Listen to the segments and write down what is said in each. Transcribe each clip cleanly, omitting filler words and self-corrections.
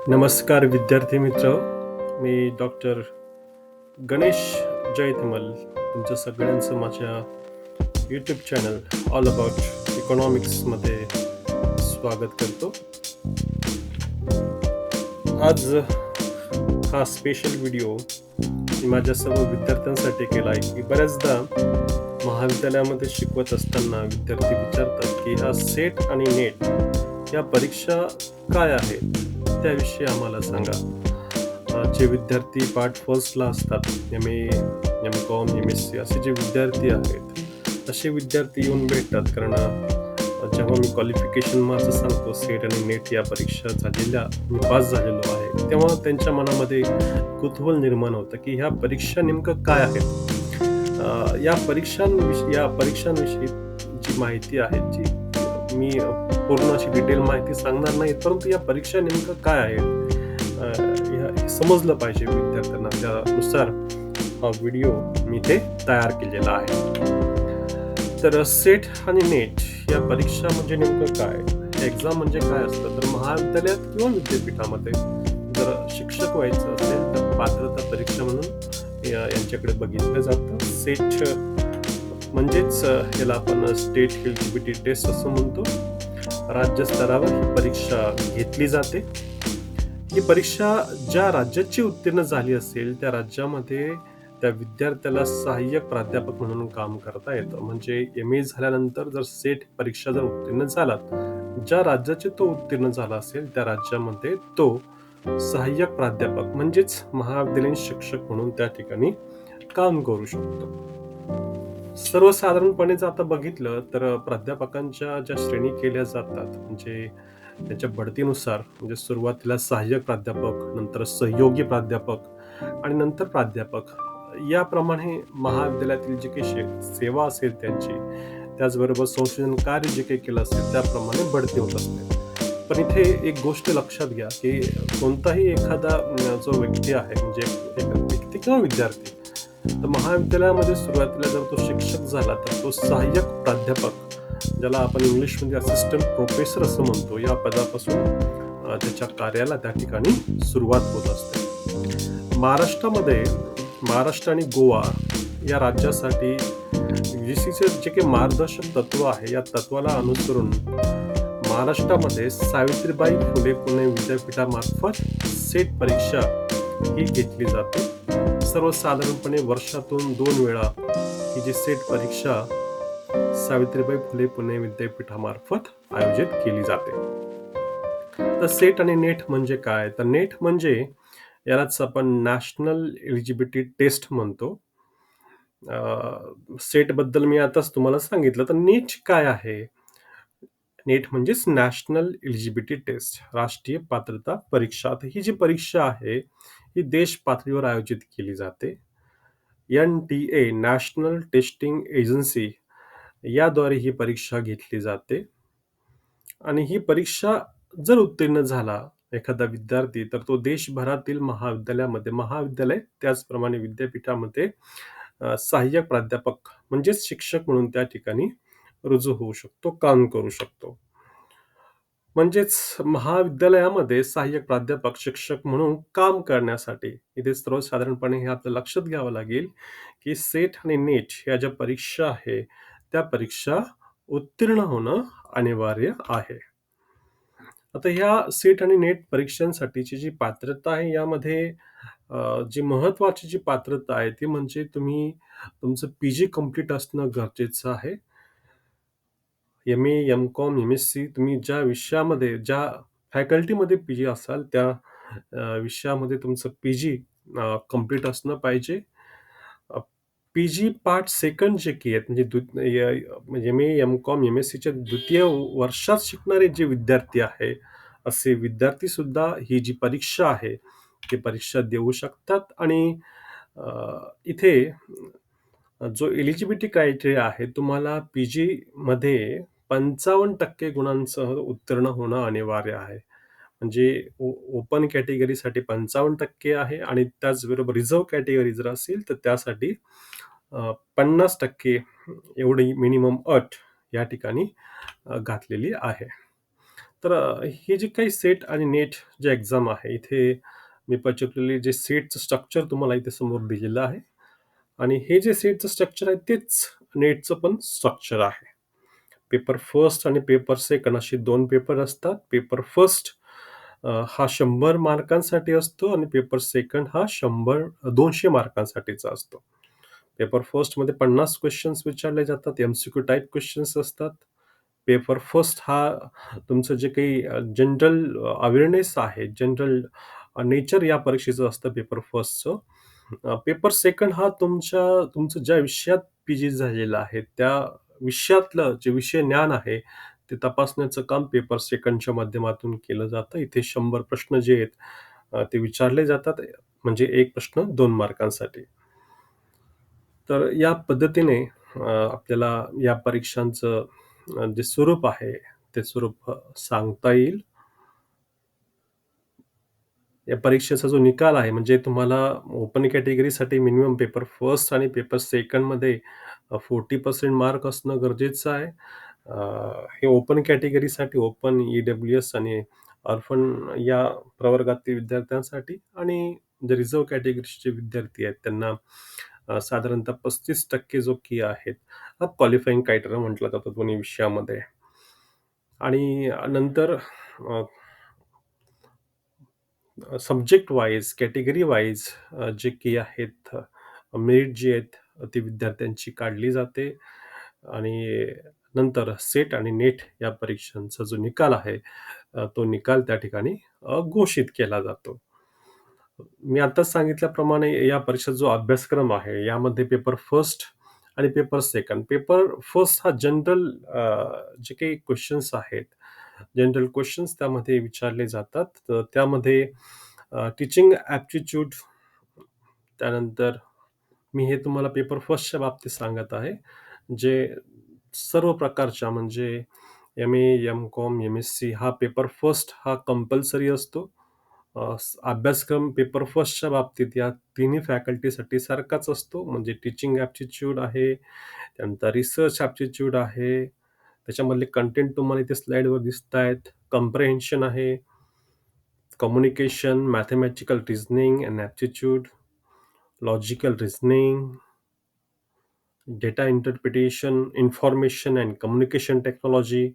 नमस्कार विद्यार्थी मित्र. मी डॉक्टर गणेश जयतिमल तुमचं सगळ्यांचं माझ्या यूट्यूब चॅनल ऑल अबाउट इकॉनॉमिक्समध्ये स्वागत करतो. आज हा स्पेशल व्हिडिओ मी माझ्या सर्व विद्यार्थ्यांसाठी केला आहे की बऱ्याचदा महाविद्यालयामध्ये शिकवत असताना विद्यार्थी विचारतात की हा सेट आणि नेट या परीक्षा काय आहेत त्याविषयी आम्हाला सांगा. जे विद्यार्थी पार्ट फर्स्टला असतात, एम कॉम MSc असे जे विद्यार्थी आहेत, असे विद्यार्थी येऊन भेटतात. कारण जेव्हा मी क्वालिफिकेशन माझं सांगतो सेट आणि नेट या परीक्षा झालेल्या मी पास झालेलो आहे, तेव्हा त्यांच्या मनामध्ये कुतूहल निर्माण होतं की ह्या परीक्षा नेमकं काय आहेत. या परीक्षांविषयी जी माहिती आहे जी मी पूर्ण अशी डिटेल माहिती सांगणार नाही, परंतु या परीक्षा नेमकं काय आहे हे समजलं पाहिजे विद्यार्थ्यांना. त्यानुसार हा व्हिडिओ मी ते तयार केलेला आहे. तर सेट आणि नेट या परीक्षा म्हणजे नेमकं काय, एक्झाम म्हणजे काय असतं. तर महाविद्यालयात किंवा विद्यापीठामध्ये जर शिक्षक व्हायचं असेल तर पात्रता परीक्षा म्हणून यांच्याकडे बघितलं जातं. सेट म्हणजेच याला आपण स्टेट एलिजिबिलिटी टेस्ट असं म्हणतो. राज्य स्तरावर ही परीक्षा घेतली जाते. ही परीक्षा ज्या राज्याची उत्तीर्ण झाली असेल त्या राज्यामध्ये त्या विद्यार्थ्याला सहाय्यक प्राध्यापक म्हणून काम करता येतं. म्हणजे MA झाल्यानंतर जर सेट परीक्षा जर उत्तीर्ण झालात, ज्या राज्याचे तो उत्तीर्ण झाला असेल त्या राज्यामध्ये तो सहाय्यक प्राध्यापक म्हणजेच महाविद्यालयीन शिक्षक म्हणून त्या ठिकाणी काम करू शकतो. सर्वसाधारणपणे जर आता बघितलं तर प्राध्यापकांच्या ज्या श्रेणी केल्या जातात, म्हणजे त्यांच्या बढतीनुसार, म्हणजे सुरुवातीला सहाय्यक प्राध्यापक, नंतर सहयोगी प्राध्यापक आणि नंतर प्राध्यापक, याप्रमाणे महाविद्यालयातील जी काही सेवा असेल त्यांची, त्याचबरोबर संशोधन कार्य जे काही केलं असेल त्याप्रमाणे बढती होत असते. पण इथे एक गोष्ट लक्षात घ्या की कोणताही एखादा जो व्यक्ती आहे, म्हणजे एक व्यक्ती किंवा विद्यार्थी, तर महाविद्यालयामध्ये सुरुवातीला जर तो शिक्षक झाला तर तो सहाय्यक प्राध्यापक, ज्याला आपण इंग्लिशमध्ये असिस्टंट प्रोफेसर असं म्हणतो, या पदापासून त्याच्या कार्याला त्या ठिकाणी सुरुवात होत असते. महाराष्ट्र आणि गोवा या राज्यासाठी UGCचे जे काही मार्गदर्शक तत्व आहे, या तत्वाला अनुसरून महाराष्ट्रामध्ये सावित्रीबाई फुले पुणे विद्यापीठामार्फत सेट परीक्षा ही घेतली जाते. सर्वसाधारणपणे वर्षातून 2 वेळा ही जी सेट परीक्षा सावित्रीबाई फुले पुणे विद्यापीठामार्फत आयोजित केली जाते. तर सेट आणि नेट म्हणजे काय, तर नेट म्हणजे यालाच आपण नॅशनल एलिजिबिलिटी टेस्ट म्हणतो. सेट बद्दल मी आताच तुम्हाला सांगितलं. तर नेट काय आहे, नेट म्हणजेच नॅशनल एलिजिबिलिटी टेस्ट, राष्ट्रीय पात्रता परीक्षा. ही जी परीक्षा आहे ही देश पातळीवर आयोजित केली जाते. NTA नॅशनल टेस्टिंग एजन्सी याद्वारे ही परीक्षा घेतली जाते. आणि ही परीक्षा जर उत्तीर्ण झाला एखादा विद्यार्थी, तर तो देशभरातील महाविद्यालय त्याचप्रमाणे विद्यापीठामध्ये सहाय्यक प्राध्यापक म्हणजेच शिक्षक म्हणून त्या ठिकाणी रुजू होऊ शकतो, काम करू शकतो. म्हणजेच महाविद्यालयामध्ये सहाय्यक प्राध्यापक शिक्षक म्हणून काम करण्यासाठी इथे सर्वसाधारणपणे हे आपलं लक्षात घ्यावं लागेल की सेट आणि नेट या ज्या परीक्षा आहे त्या परीक्षा उत्तीर्ण होणं अनिवार्य आहे. आता ह्या सेट आणि नेट परीक्षांसाठीची जी पात्रता आहे, यामध्ये जी महत्वाची जी पात्रता आहे ती म्हणजे तुम्ही तुमचं PG कम्प्लीट असणं गरजेचं आहे. MA, M.Com, MSc तुम्ही ज्या विषयामध्ये, ज्या फॅकल्टीमध्ये PG असाल त्या विषयामध्ये तुमचं PG कम्प्लीट असणं पाहिजे. PG पार्ट सेकंड जे की आहेत, म्हणजे MA, M.Com, MScच्या द्वितीय वर्षात शिकणारे जे विद्यार्थी आहे, असे विद्यार्थी सुद्धा ही जी परीक्षा आहे ती परीक्षा देऊ शकतात. आणि इथे जो एलिजिबिलिटी क्रायटेरिया आहे, तुम्हाला PG मध्ये 55% गुणांसह उत्तीर्ण होणं अनिवार्य आहे. म्हणजे ओपन कॅटेगरीसाठी 55% आहे आणि त्याचबरोबर रिझर्व्ह कॅटेगरी जर असेल तर त्यासाठी 50% एवढी मिनिमम अट या ठिकाणी घातलेली आहे. तर हे जे काही सेट आणि नेट जे एक्झाम आहे, इथे मी पर्टिक्युलरली जे सेटचं स्ट्रक्चर तुम्हाला इथे समोर दिलेलं आहे आणि हे जे सेटचं स्ट्रक्चर आहे तेच नेटचं पण स्ट्रक्चर आहे. पेपर फर्स्ट आणि पेपर सेकंड असे 2 पेपर असतात. पेपर फर्स्ट हा 100 मार्कांसाठी असतो आणि पेपर सेकंड हा 200 मार्कांसाठीचा असतो. पेपर फर्स्टमध्ये 50 क्वेशन्स विचारले जातात. एम-सी-क्यू टाइप क्वेशन्स असतात. पेपर फर्स्ट हा तुमचं जे काही जनरल अवेअरनेस आहे, जनरल नेचर या परीक्षेचं असतं पेपर फर्स्टचं. पेपर सेकंड हा तुमचं ज्या विषयात पी-जी झालेलं आहे, त्या विषयातलं जे विषय ज्ञान आहे, ते तपासण्याचं काम पेपर सेकंडच्या माध्यमातून केलं जातं. इथे 100 प्रश्न जे आहेत ते विचारले जातात. म्हणजे 1 प्रश्न 2 मार्कांसाठी. तर या पद्धतीने आपल्याला या परीक्षांचं जे स्वरूप आहे, ते स्वरूप सांगता येईल. या परीक्षेचा जो निकाल आहे, म्हणजे तुम्हाला ओपन कॅटेगरीसाठी मिनिमम पेपर फर्स्ट आणि पेपर सेकंडमध्ये 40% मार्क असणं गरजेचं आहे. हे ओपन कॅटेगरीसाठी ओपन, ई-डब्ल्यू-एस आणि ऑर्फन या प्रवर्गातील विद्यार्थ्यांसाठी आणि जे रिझर्व्ह कॅटेगरीचे जे विद्यार्थी आहेत त्यांना साधारणतः 35% जो की आहेत, हा क्वालिफाईंग क्रायटेरिया म्हटला जातो दोन्ही विषयामध्ये. आणि नंतर सब्जेक्ट वाईज, कॅटेगरी वाईज जे की आहेत मेरिट जी आहेत ती विद्यार्थ्यांची काढली जाते आणि नंतर सेट आणि नेट या परीक्षांचा जो निकाल आहे तो निकाल त्या ठिकाणी घोषित केला जातो. मी आताच सांगितल्याप्रमाणे या परीक्षेचा जो अभ्यासक्रम आहे, यामध्ये पेपर फर्स्ट आणि पेपर सेकंड. पेपर फर्स्ट हा जनरल जे काही क्वेशन्स आहेत, जनरल क्वेशन्स त्यामध्ये विचारले जातात. तर त्यामध्ये टीचिंग ॲप्टिट्यूड, त्यानंतर मी हे तुम्हाला पेपर फर्स्टच्या बाबतीत सांगत आहे. जे सर्व प्रकारच्या म्हणजे एम-ए, एम-कॉम, एम-एस-सी हा पेपर फर्स्ट हा कंपल्सरी असतो. अभ्यासक्रम पेपर फर्स्टच्या बाबतीत या तिन्ही फॅकल्टीसाठी सारखाच असतो. म्हणजे टीचिंग ॲप्टिट्यूड आहे, त्यानंतर रिसर्च ॲप्टिट्यूड आहे, त्याच्यामधले कंटेंट तुम्हाला इथे स्लाईडवर दिसतायत. कॉम्प्रिहेन्शन आहे, communication, mathematical reasoning and aptitude, logical reasoning, data interpretation, information and communication technology,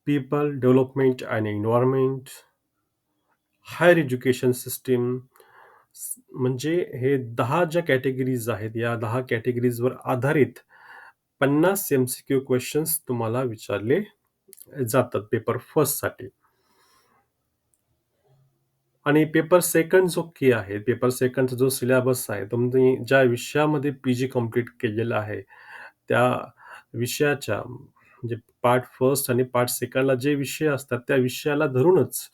people development and environment, higher education system. म्हणजे हे 10 ज्या कॅटेगरीज आहेत, या 10 कॅटेगरीजवर आधारित 50 एम-सी-क्यू क्वेशन्स तुम्हाला विचारले जातात पेपर फर्स्टसाठी. आणि पेपर सेकंड जो की आहे, पेपर सेकंडचा जो सिलेबस आहे, तुम्ही ज्या विषयामध्ये पी-जी कंप्लीट केलेला आहे, त्या विषयाच्या म्हणजे पार्ट फर्स्ट आणि पार्ट सेकंडला जे विषय असतात, त्या विषयाला धरूनच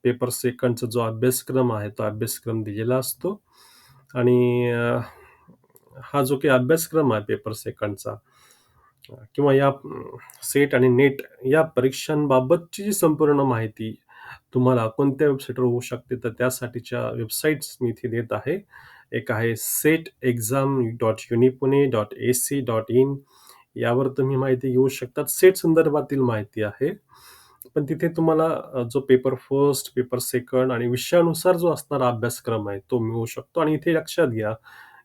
पेपर सेकंडचा जो अभ्यासक्रम आहे, तो अभ्यासक्रम दिलेला असतो. आणि हा जो काही अभ्यासक्रम आहे पेपर सेकंडचा किंवा या सेट आणि नेट या परीक्षांबाबतची जी संपूर्ण माहिती तुम्हाला कोणत्या वेबसाईटवर होऊ शकते, तर त्यासाठीच्या वेबसाईट्स मी इथे देत आहे. एक आहे setexam.unipune.ac.in, यावर तुम्ही माहिती घेऊ शकता. सेट संदर्भातील माहिती आहे. पण तिथे तुम्हाला जो पेपर फर्स्ट, पेपर सेकंड आणि विषयानुसार जो असणारा अभ्यासक्रम आहे, तो मिळू शकतो. आणि इथे लक्षात घ्या,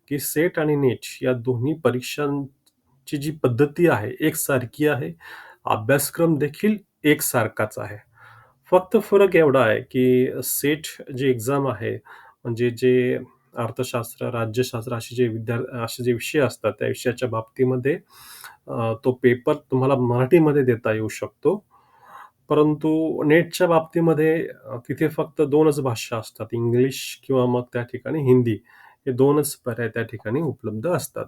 की सेट आणि नेट या दोन्ही परीक्षांची जी पद्धती आहे, एकसारखी आहे. अभ्यासक्रम देखील एकसारखाच आहे. फक्त फरक एवढा आहे, की सेट जी एक्झाम आहे, म्हणजे जे अर्थशास्त्र, राज्यशास्त्र असे जे विषय असतात, त्या विषयाच्या बाबतीमध्ये तो पेपर तुम्हाला मराठीमध्ये देता येऊ शकतो. परंतु नेटच्या बाबतीमध्ये तिथे फक्त 2च भाषा असतात. इंग्लिश किंवा मग त्या ठिकाणी हिंदी. हे 2च पर्याय त्या ठिकाणी उपलब्ध असतात.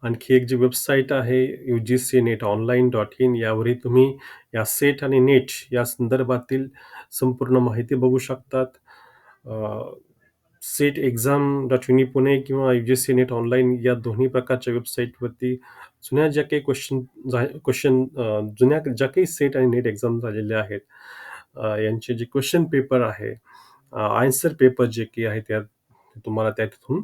आणखी एक जी वेबसाईट आहे ugcnetonline.in, यावरही तुम्ही या सेट आणि नेट या संदर्भातील संपूर्ण माहिती बघू शकतात. सेट एक्झाम डॉट युनी पुणे किंवा UGC नेट ऑनलाईन या दोन्ही प्रकारच्या वेबसाईटवरती जुन्या ज्या काही जुन्या ज्या काही सेट आणि नेट एक्झाम झालेल्या आहेत, यांचे जे क्वेश्चन पेपर आहे, आन्सर पेपर जे की आहे त्या तुम्हाला त्या तिथून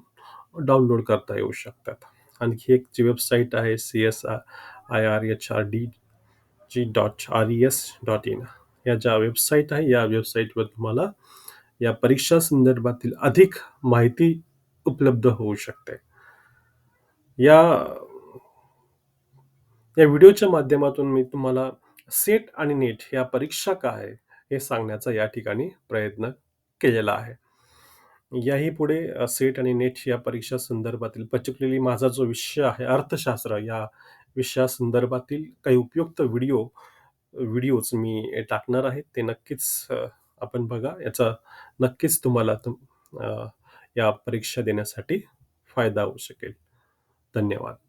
डाउनलोड करता येऊ शकतात. आणखी एक जी वेबसाईट आहे CSIRHRD res.in या ज्या वेबसाईट आहे, या वेबसाईटवर तुम्हाला या परीक्षा संदर्भातील अधिक माहिती उपलब्ध होऊ शकते. या या व्हिडिओच्या माध्यमातून मी तुम्हाला सेट आणि नेट या परीक्षा काय आहे हे सांगण्याचा या ठिकाणी प्रयत्न केलेला आहे. याही पुढे सेट आणि नेट या परीक्षा संदर्भातील पर्टिक्युलरली माझा जो विषय आहे अर्थशास्त्र, या विषयासंदर्भातील काही उपयुक्त व्हिडिओज मी टाकणार आहे. ते नक्कीच आपण बघा. याचा नक्कीच तुम्हाला या परीक्षा देण्यासाठी फायदा होऊ शकेल. धन्यवाद.